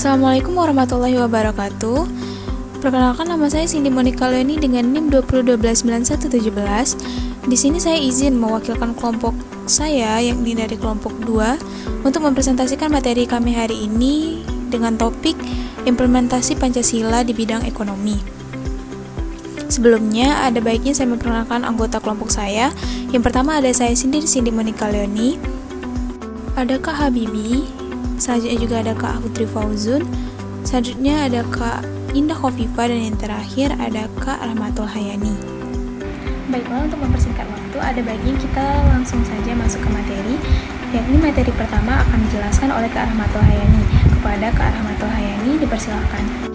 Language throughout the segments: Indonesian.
Assalamualaikum warahmatullahi wabarakatuh. Perkenalkan, nama saya Cindy Monica Leoni dengan NIM 20129117. Di sini saya izin mewakilkan kelompok saya, yakni dari kelompok 2, untuk mempresentasikan materi kami hari ini dengan topik implementasi Pancasila di bidang ekonomi. Sebelumnya, ada baiknya saya memperkenalkan anggota kelompok saya. Yang pertama ada saya sendiri, Cindy Monica Leoni. Ada Kak Habibi, selanjutnya juga ada Kak Putri Fauzun, selanjutnya ada Kak Indah Khofifa, dan yang terakhir ada Kak Rahmatul Hayani. Baiklah, untuk mempersingkat waktu, ada baiknya kita langsung saja masuk ke materi, yakni materi pertama akan dijelaskan oleh Kak Rahmatul Hayani. Kepada Kak Rahmatul Hayani, dipersilakan.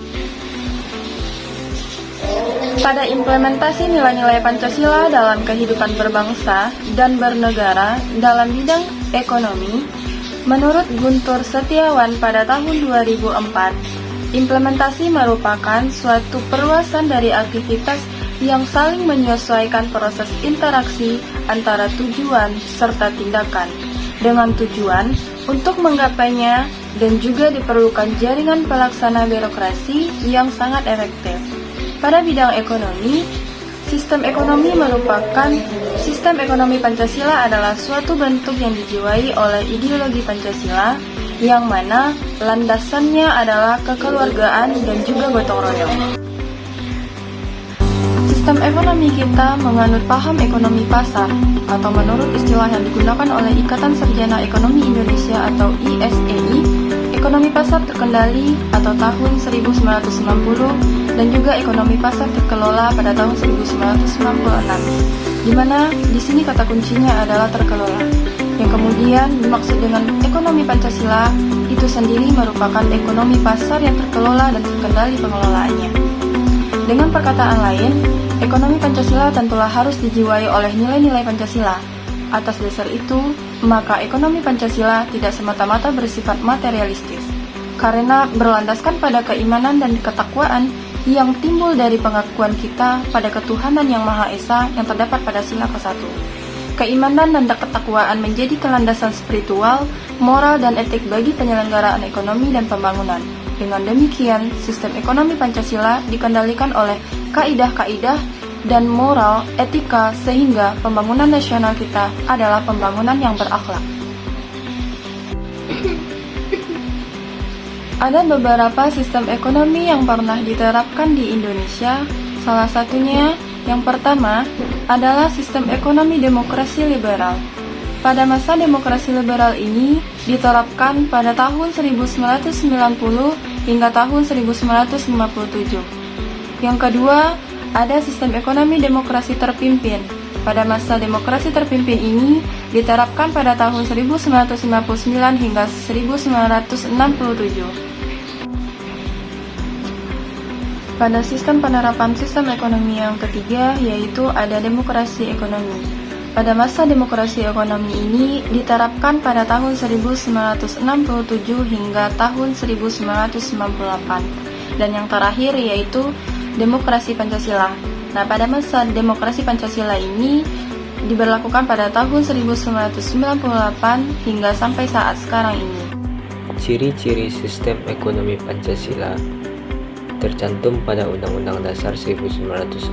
Pada implementasi nilai-nilai Pancasila dalam kehidupan berbangsa dan bernegara dalam bidang ekonomi, menurut Guntur Setiawan pada tahun 2004, implementasi merupakan suatu perluasan dari aktivitas yang saling menyesuaikan proses interaksi antara tujuan serta tindakan, dengan tujuan untuk menggapainya dan juga diperlukan jaringan pelaksana birokrasi yang sangat efektif. Pada bidang ekonomi, sistem ekonomi Pancasila adalah suatu bentuk yang dijiwai oleh ideologi Pancasila yang mana landasannya adalah kekeluargaan dan juga gotong royong. Sistem ekonomi kita menganut paham ekonomi pasar, atau menurut istilah yang digunakan oleh Ikatan Sarjana Ekonomi Indonesia atau ISEI, ekonomi pasar terkendali atau tahun 1990 dan juga ekonomi pasar terkelola pada tahun 1996, di mana di sini kata kuncinya adalah terkelola. Yang kemudian dimaksud dengan ekonomi Pancasila itu sendiri merupakan ekonomi pasar yang terkelola dan terkendali pengelolaannya. Dengan perkataan lain, ekonomi Pancasila tentulah harus dijiwai oleh nilai-nilai Pancasila. Atas dasar itu, maka ekonomi Pancasila tidak semata-mata bersifat materialistis, karena berlandaskan pada keimanan dan ketakwaan yang timbul dari pengakuan kita pada ketuhanan yang Maha Esa yang terdapat pada sila ke-1. Keimanan dan ketakwaan menjadi kelandasan spiritual, moral, dan etik bagi penyelenggaraan ekonomi dan pembangunan. Dengan demikian, sistem ekonomi Pancasila dikendalikan oleh kaidah-kaidah dan moral etika sehingga pembangunan nasional kita adalah pembangunan yang berakhlak. Ada beberapa sistem ekonomi yang pernah diterapkan di Indonesia. Salah satunya, yang pertama, adalah sistem ekonomi demokrasi liberal. Pada masa demokrasi liberal ini diterapkan pada tahun 1990 hingga tahun 1957. Yang kedua, ada sistem ekonomi demokrasi terpimpin. Pada masa demokrasi terpimpin ini diterapkan pada tahun 1959 hingga 1967. Pada sistem penerapan sistem ekonomi yang ketiga, yaitu ada demokrasi ekonomi. Pada masa demokrasi ekonomi ini diterapkan pada tahun 1967 hingga tahun 1998. Dan yang terakhir yaitu demokrasi Pancasila. Nah, pada masa demokrasi Pancasila ini diberlakukan pada tahun 1998 hingga sampai saat sekarang ini. Ciri-ciri sistem ekonomi Pancasila tercantum pada Undang-Undang Dasar 1945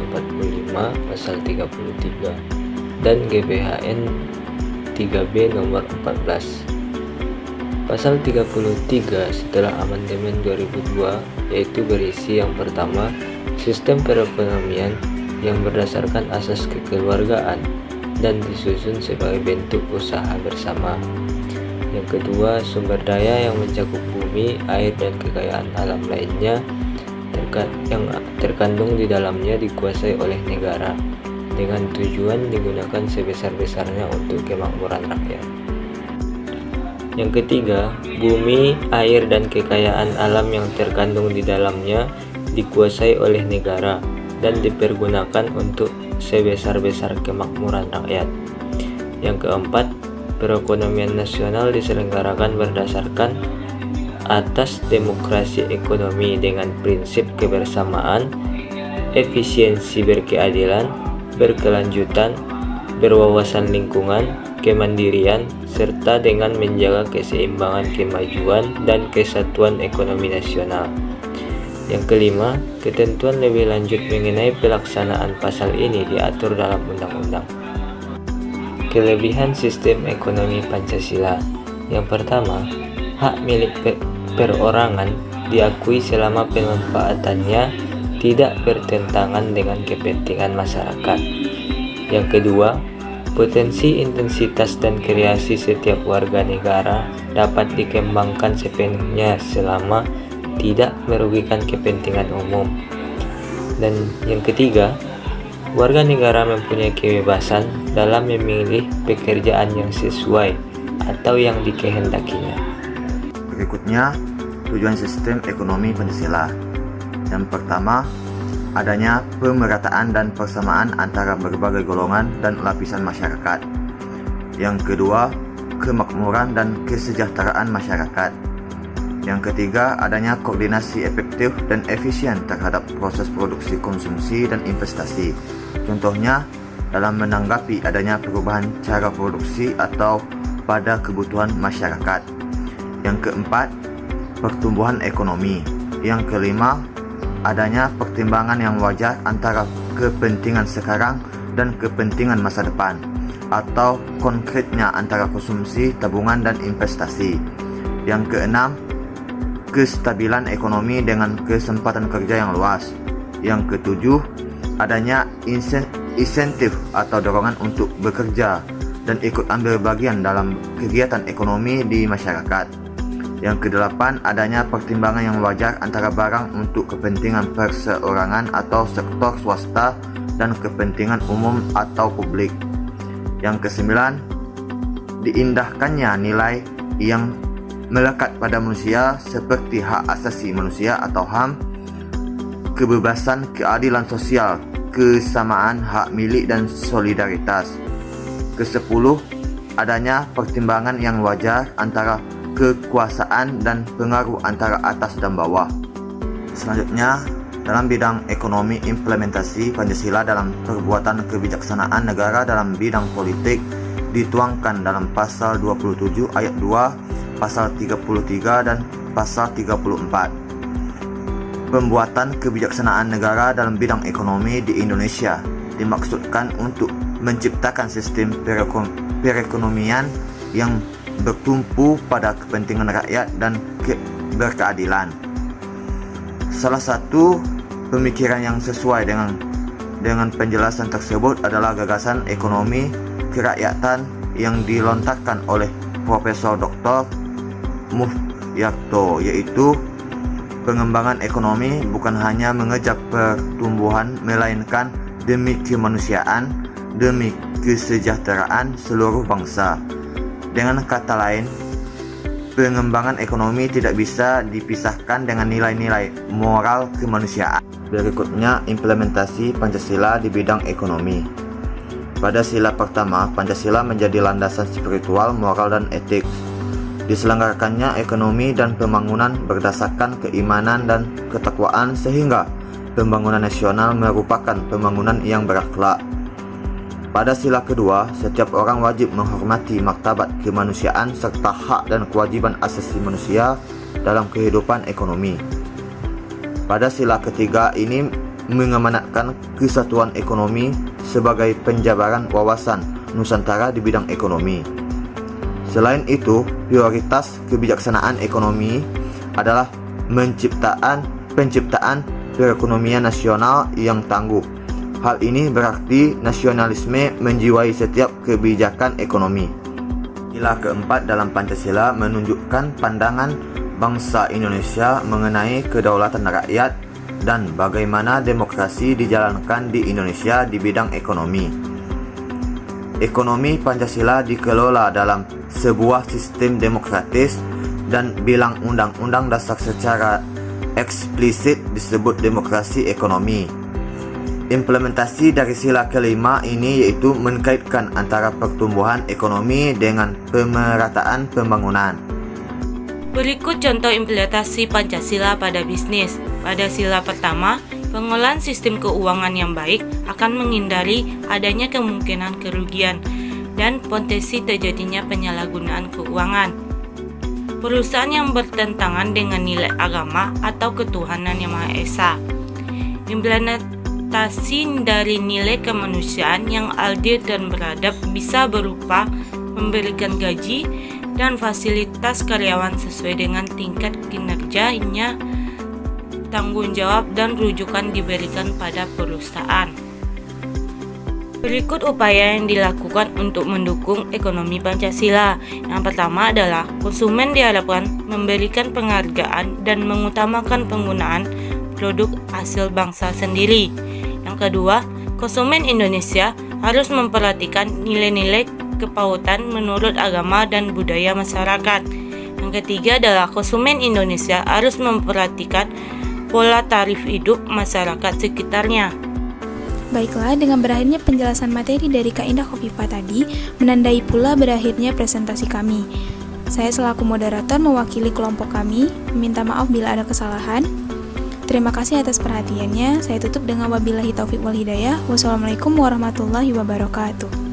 Pasal 33 dan GBHN 3B Nomor 14. Pasal 33 setelah amandemen 2002 yaitu berisi yang pertama, sistem perekonomian yang berdasarkan asas kekeluargaan dan disusun sebagai bentuk usaha bersama. Yang kedua, sumber daya yang mencakup bumi, air, dan kekayaan alam lainnya yang terkandung di dalamnya dikuasai oleh negara dengan tujuan digunakan sebesar-besarnya untuk kemakmuran rakyat. Yang ketiga, bumi, air, dan kekayaan alam yang terkandung di dalamnya dikuasai oleh negara dan dipergunakan untuk sebesar-besar kemakmuran rakyat. Yang keempat, perekonomian nasional diselenggarakan berdasarkan atas demokrasi ekonomi dengan prinsip kebersamaan, efisiensi berkeadilan, berkelanjutan, berwawasan lingkungan, kemandirian, serta dengan menjaga keseimbangan kemajuan dan kesatuan ekonomi nasional. Yang kelima, ketentuan lebih lanjut mengenai pelaksanaan pasal ini diatur dalam undang-undang. Kelebihan sistem ekonomi Pancasila. Yang pertama, hak milik perorangan diakui selama pemanfaatannya tidak bertentangan dengan kepentingan masyarakat. Yang kedua, potensi, intensitas, dan kreasi setiap warga negara dapat dikembangkan sepenuhnya selama tidak merugikan kepentingan umum. Dan yang ketiga, warga negara mempunyai kebebasan dalam memilih pekerjaan yang sesuai atau yang dikehendakinya. Berikutnya, tujuan sistem ekonomi Pancasila. Yang pertama, adanya pemerataan dan persamaan antara berbagai golongan dan lapisan masyarakat. Yang kedua, kemakmuran dan kesejahteraan masyarakat. Yang ketiga, adanya koordinasi efektif dan efisien terhadap proses produksi, konsumsi, dan investasi. Contohnya, dalam menanggapi adanya perubahan cara produksi atau pada kebutuhan masyarakat. Yang keempat, pertumbuhan ekonomi. Yang kelima, adanya pertimbangan yang wajar antara kepentingan sekarang dan kepentingan masa depan, atau konkretnya antara konsumsi, tabungan, dan investasi. Yang keenam, kestabilan ekonomi dengan kesempatan kerja yang luas. Yang ketujuh, adanya insentif atau dorongan untuk bekerja dan ikut ambil bagian dalam kegiatan ekonomi di masyarakat. Yang kedelapan, adanya pertimbangan yang wajar antara barang untuk kepentingan perseorangan atau sektor swasta dan kepentingan umum atau publik. Yang kesembilan, diindahkannya nilai yang melekat pada manusia seperti hak asasi manusia atau HAM, kebebasan, keadilan sosial, kesamaan hak milik, dan solidaritas. Kesepuluh, adanya pertimbangan yang wajar antara kekuasaan dan pengaruh antara atas dan bawah. Selanjutnya, dalam bidang ekonomi, implementasi Pancasila dalam perbuatan kebijaksanaan negara dalam bidang politik dituangkan dalam pasal 27 ayat 2, pasal 33 dan pasal 34. Pembuatan kebijaksanaan negara dalam bidang ekonomi di Indonesia dimaksudkan untuk menciptakan sistem perekonomian yang bertumpu pada kepentingan rakyat dan berkeadilan. Salah satu pemikiran yang sesuai dengan penjelasan tersebut adalah gagasan ekonomi kerakyatan yang dilontarkan oleh Profesor Dr. Mulyarto, yaitu pengembangan ekonomi bukan hanya mengejar pertumbuhan, melainkan demi kemanusiaan, demi kesejahteraan seluruh bangsa. Dengan kata lain, pengembangan ekonomi tidak bisa dipisahkan dengan nilai-nilai moral kemanusiaan. Berikutnya, implementasi Pancasila di bidang ekonomi. Pada sila pertama, Pancasila menjadi landasan spiritual, moral, dan etik. Diselenggarakannya ekonomi dan pembangunan berdasarkan keimanan dan ketakwaan, sehingga pembangunan nasional merupakan pembangunan yang berakhlak. Pada sila kedua, setiap orang wajib menghormati martabat kemanusiaan serta hak dan kewajiban asasi manusia dalam kehidupan ekonomi. Pada sila ketiga ini mengamanatkan kesatuan ekonomi sebagai penjabaran wawasan Nusantara di bidang ekonomi. Selain itu, prioritas kebijaksanaan ekonomi adalah penciptaan perekonomian nasional yang tangguh. Hal ini berarti nasionalisme menjiwai setiap kebijakan ekonomi. Sila keempat dalam Pancasila menunjukkan pandangan bangsa Indonesia mengenai kedaulatan rakyat dan bagaimana demokrasi dijalankan di Indonesia di bidang ekonomi. Ekonomi Pancasila dikelola dalam sebuah sistem demokratis dan bilang Undang-Undang Dasar secara eksplisit disebut demokrasi ekonomi. Implementasi dari sila kelima ini yaitu mengkaitkan antara pertumbuhan ekonomi dengan pemerataan pembangunan. Berikut contoh implementasi Pancasila pada bisnis. Pada sila pertama, pengelolaan sistem keuangan yang baik akan menghindari adanya kemungkinan kerugian. dan potensi terjadinya penyalahgunaan keuangan. Perusahaan yang bertentangan dengan nilai agama atau ketuhanan Yang Maha Esa. Implementasi dari nilai kemanusiaan yang adil dan beradab bisa berupa memberikan gaji dan fasilitas karyawan sesuai dengan tingkat kinerjanya, tanggung jawab dan rujukan diberikan pada perusahaan. Berikut upaya yang dilakukan untuk mendukung ekonomi Pancasila. Yang pertama adalah konsumen diharapkan memberikan penghargaan dan mengutamakan penggunaan produk hasil bangsa sendiri. Yang kedua, konsumen Indonesia harus memperhatikan nilai-nilai kepautan menurut agama dan budaya masyarakat. Yang ketiga adalah konsumen Indonesia harus memperhatikan pola tarif hidup masyarakat sekitarnya. Baiklah, dengan berakhirnya penjelasan materi dari Kak Indah Khofifah tadi, menandai pula berakhirnya presentasi kami. Saya selaku moderator mewakili kelompok kami, meminta maaf bila ada kesalahan. Terima kasih atas perhatiannya. Saya tutup dengan wabillahi taufiq wal hidayah. Wassalamualaikum warahmatullahi wabarakatuh.